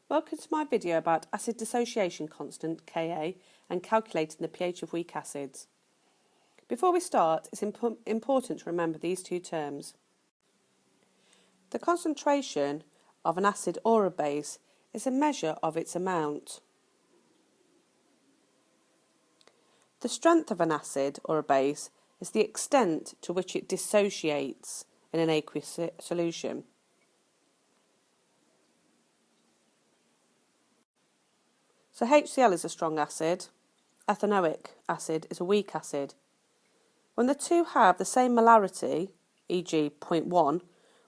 Welcome to my video about acid dissociation constant, Ka, and calculating the pH of weak acids. Before we start, it's important to remember these two terms. The concentration of an acid or a base is a measure of its amount. The strength of an acid or a base is the extent to which it dissociates in an aqueous solution. So HCl is a strong acid, ethanoic acid is a weak acid. When the two have the same molarity, e.g. 0.1,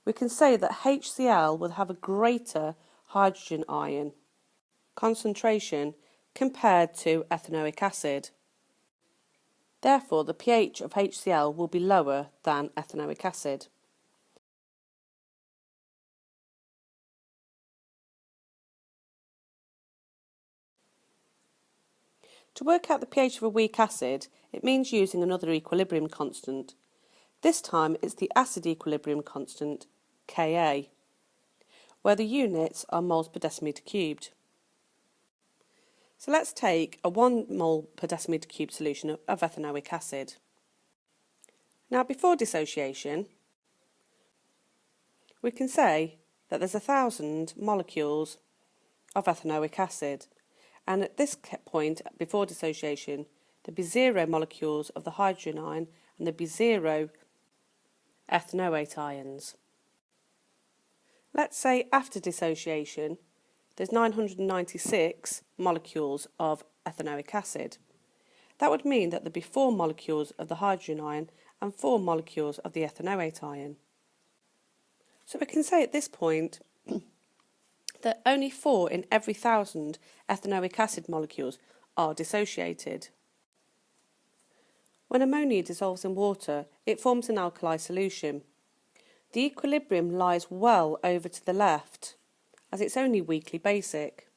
we can say that HCl will have a greater hydrogen ion concentration compared to ethanoic acid. Therefore, the pH of HCl will be lower than ethanoic acid. To work out the pH of a weak acid, it means using another equilibrium constant. This time it's the acid equilibrium constant, Ka, where the units are moles per decimetre cubed. So let's take a 1 mole per decimetre cubed solution of ethanoic acid. Now before dissociation, we can say that there's 1,000 molecules of ethanoic acid. And at this point, before dissociation, there'd be 0 molecules of the hydrogen ion and there'd be 0 ethanoate ions. Let's say after dissociation, there's 996 molecules of ethanoic acid. That would mean that there'd be 4 molecules of the hydrogen ion and 4 molecules of the ethanoate ion. So we can say at this point that only 4 in every 1,000 ethanoic acid molecules are dissociated. When ammonia dissolves in water, it forms an alkali solution. The equilibrium lies well over to the left, as it's only weakly basic.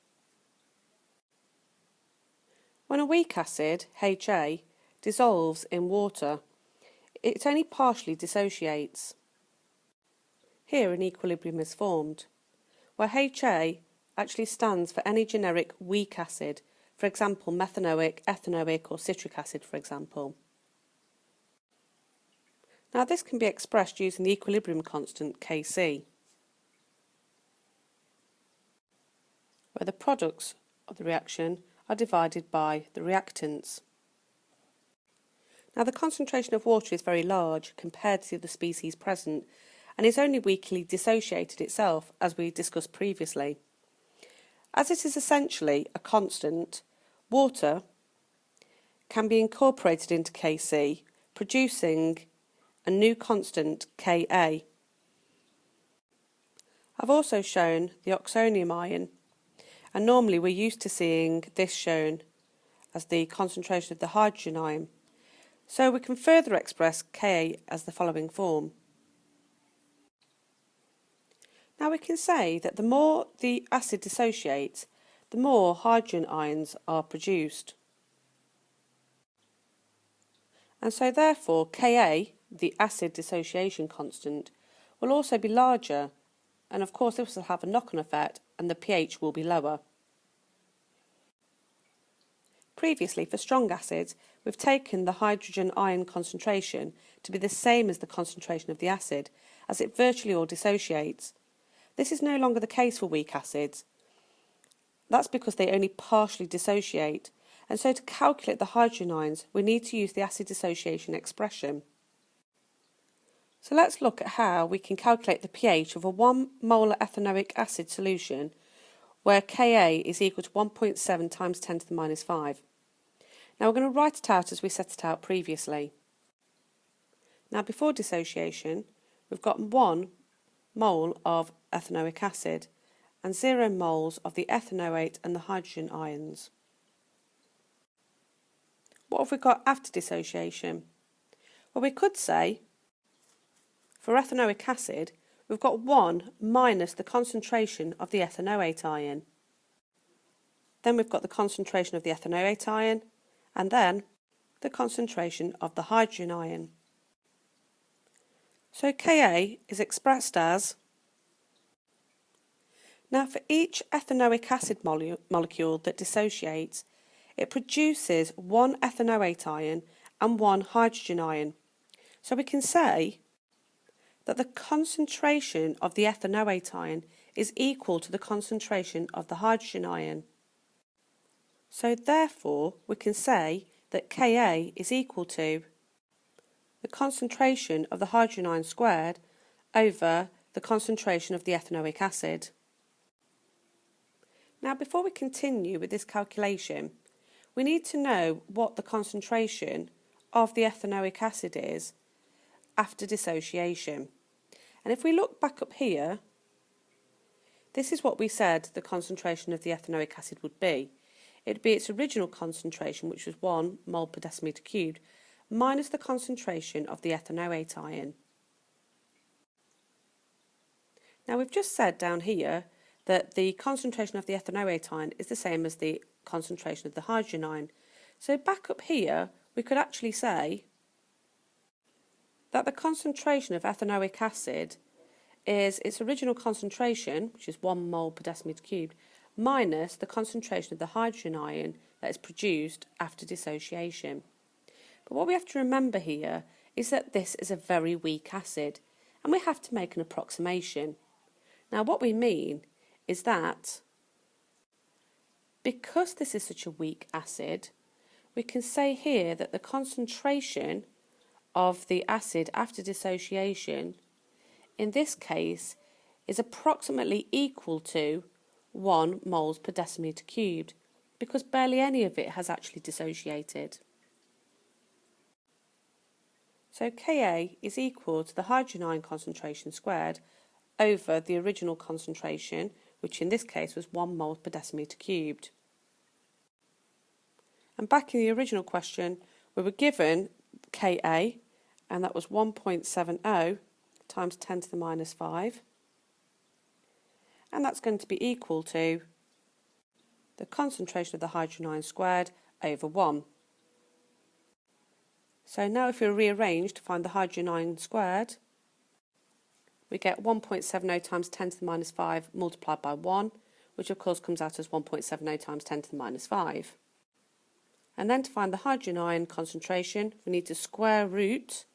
When a weak acid, Ha, dissolves in water, it only partially dissociates. Here an equilibrium is formed, where Ha actually stands for any generic weak acid, for example methanoic, ethanoic or citric acid for example. Now this can be expressed using the equilibrium constant Kc, where the products of the reaction are divided by the reactants. Now the concentration of water is very large compared to the species present, and is only weakly dissociated itself, as we discussed previously. As it is essentially a constant, water can be incorporated into Kc, producing a new constant Ka. I've also shown the oxonium ion, and normally we're used to seeing this shown as the concentration of the hydrogen ion. So we can further express Ka as the following form. Now we can say that the more the acid dissociates, the more hydrogen ions are produced. And so therefore Ka, the acid dissociation constant, will also be larger, and of course this will have a knock-on effect and the pH will be lower. Previously, for strong acids, we've taken the hydrogen ion concentration to be the same as the concentration of the acid, as it virtually all dissociates. This is no longer the case for weak acids. That's because they only partially dissociate, and so to calculate the hydrogen ions we need to use the acid dissociation expression. So let's look at how we can calculate the pH of a 1 molar ethanoic acid solution where Ka is equal to 1.7 times 10 to the minus 5. Now we're going to write it out as we set it out previously. Now before dissociation we've got 1 mole of ethanoic acid and 0 moles of the ethanoate and the hydrogen ions. What have we got after dissociation? Well, we could say for ethanoic acid we've got 1 minus the concentration of the ethanoate ion. Then we've got the concentration of the ethanoate ion and then the concentration of the hydrogen ion. So Ka is expressed as Now for each ethanoic acid molecule that dissociates, it produces one ethanoate ion and one hydrogen ion. So we can say that the concentration of the ethanoate ion is equal to the concentration of the hydrogen ion. So therefore we can say that Ka is equal to the concentration of the hydrogen ion squared over the concentration of the ethanoic acid. Now before we continue with this calculation, we need to know what the concentration of the ethanoic acid is after dissociation. And if we look back up here, this is what we said the concentration of the ethanoic acid would be. It would be its original concentration, which was 1 mole per decimetre cubed, minus the concentration of the ethanoate ion. Now we've just said down here that the concentration of the ethanoate ion is the same as the concentration of the hydrogen ion. So back up here we could actually say that the concentration of ethanoic acid is its original concentration, which is 1 mole per decimetre cubed, minus the concentration of the hydrogen ion that is produced after dissociation. But what we have to remember here is that this is a very weak acid and we have to make an approximation. Now what we mean is that because this is such a weak acid, we can say here that the concentration of the acid after dissociation in this case is approximately equal to 1 moles per decimetre cubed, because barely any of it has actually dissociated. So Ka is equal to the hydrogen ion concentration squared over the original concentration, which in this case was 1 mole per decimetre cubed. And back in the original question we were given Ka, and that was 1.70 times 10 to the minus 5, and that's going to be equal to the concentration of the hydrogen ion squared over 1. So now if we rearrange to find the hydrogen ion squared, we get 1.70 times 10 to the minus 5 multiplied by 1, which of course comes out as 1.70 times 10 to the minus 5. And then to find the hydrogen ion concentration, we need to square root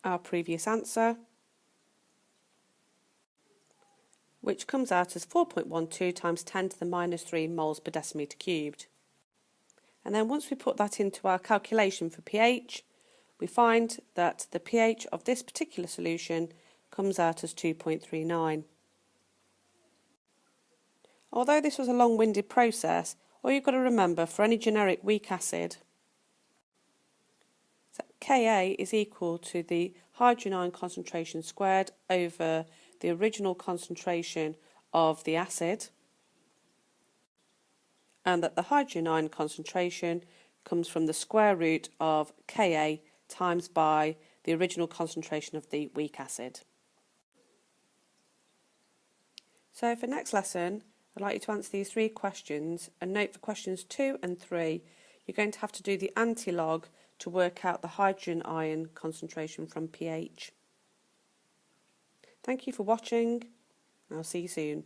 our previous answer, which comes out as 4.12 times 10 to the minus 3 moles per decimetre cubed. And then once we put that into our calculation for pH, we find that the pH of this particular solution comes out as 2.39. Although this was a long-winded process, all you've got to remember for any generic weak acid, so Ka is equal to the hydrogen ion concentration squared over the original concentration of the acid, and that the hydrogen ion concentration comes from the square root of Ka times by the original concentration of the weak acid. So for next lesson, I'd like you to answer these 3 questions, and note for questions 2 and 3 you're going to have to do the antilog to work out the hydrogen ion concentration from pH. Thank you for watching, and I'll see you soon.